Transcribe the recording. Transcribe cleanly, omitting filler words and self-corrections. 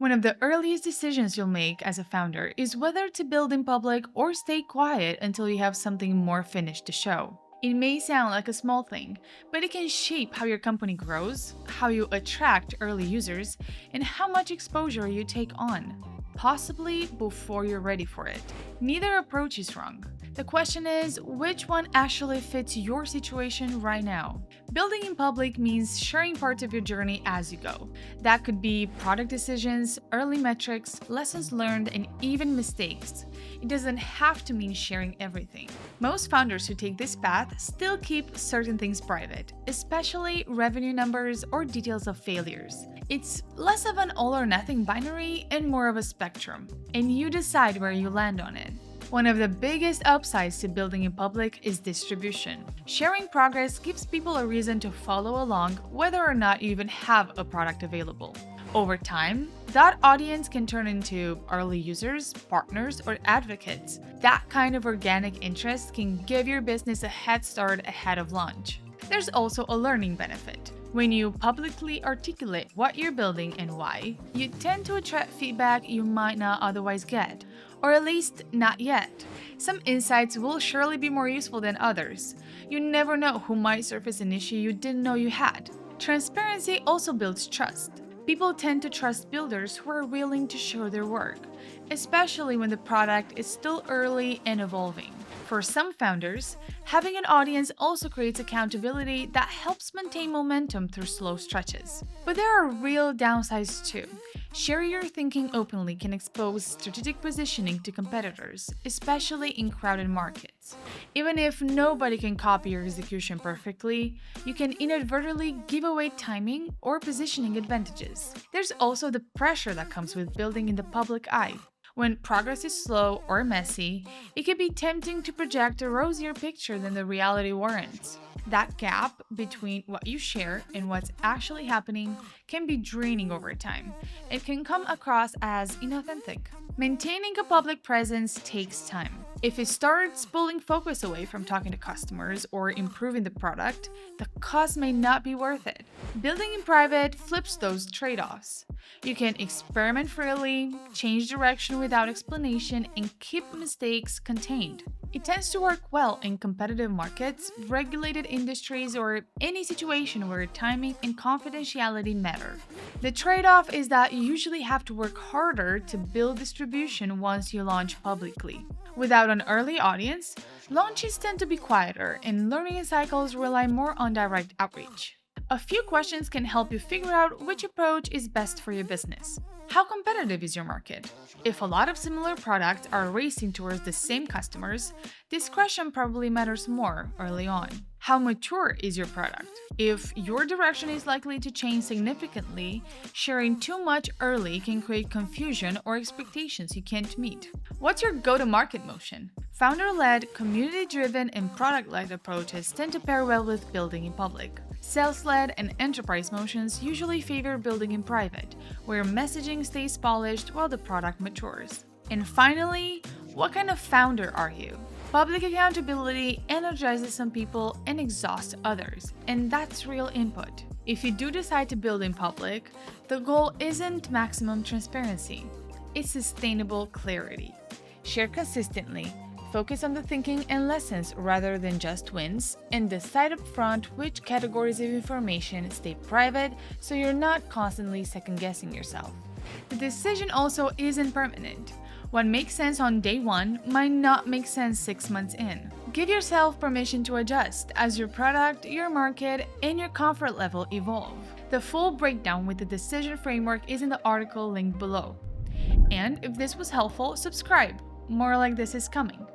One of the earliest decisions you'll make as a founder is whether to build in public or stay quiet until you have something more finished to show. It may sound like a small thing, but it can shape how your company grows, how you attract early users, and how much exposure you take on, possibly before you're ready for it. Neither approach is wrong. The question is, which one actually fits your situation right now? Building in public means sharing parts of your journey as you go. That could be product decisions, early metrics, lessons learned, and even mistakes. It doesn't have to mean sharing everything. Most founders who take this path still keep certain things private, especially revenue numbers or details of failures. It's less of an all or nothing binary and more of a spectrum, and you decide where you land on it. One of the biggest upsides to building in public is distribution. Sharing progress gives people a reason to follow along whether or not you even have a product available. Over time, that audience can turn into early users, partners, or advocates. That kind of organic interest can give your business a head start ahead of launch. There's also a learning benefit. When you publicly articulate what you're building and why, you tend to attract feedback you might not otherwise get, or at least not yet. Some insights will surely be more useful than others. You never know who might surface an issue you didn't know you had. Transparency also builds trust. People tend to trust builders who are willing to show their work, especially when the product is still early and evolving. For some founders, having an audience also creates accountability that helps maintain momentum through slow stretches. But there are real downsides too. Sharing your thinking openly can expose strategic positioning to competitors, especially in crowded markets. Even if nobody can copy your execution perfectly, you can inadvertently give away timing or positioning advantages. There's also the pressure that comes with building in the public eye. When progress is slow or messy, it can be tempting to project a rosier picture than the reality warrants. That gap between what you share and what's actually happening can be draining over time. It can come across as inauthentic. Maintaining a public presence takes time. If it starts pulling focus away from talking to customers or improving the product, the cost may not be worth it. Building in private flips those trade-offs. You can experiment freely, change direction without explanation, and keep mistakes contained. It tends to work well in competitive markets, regulated industries, or any situation where timing and confidentiality matter. The trade-off is that you usually have to work harder to build distribution once you launch publicly. Without an early audience, launches tend to be quieter, and learning cycles rely more on direct outreach. A few questions can help you figure out which approach is best for your business. How competitive is your market? If a lot of similar products are racing towards the same customers, this question probably matters more early on. How mature is your product? If your direction is likely to change significantly, sharing too much early can create confusion or expectations you can't meet. What's your go-to-market motion? Founder-led, community-driven, and product-led approaches tend to pair well with building in public. Sales-led and enterprise motions usually favor building in private, where messaging stays polished while the product matures. And finally, what kind of founder are you? Public accountability energizes some people and exhausts others, and that's real input. If you do decide to build in public, the goal isn't maximum transparency, it's sustainable clarity. Share consistently, focus on the thinking and lessons rather than just wins, and decide upfront which categories of information stay private so you're not constantly second-guessing yourself. The decision also isn't permanent. What makes sense on day one might not make sense 6 months in. Give yourself permission to adjust as your product, your market, and your comfort level evolve. The full breakdown with the decision framework is in the article linked below. And if this was helpful, subscribe. More like this is coming.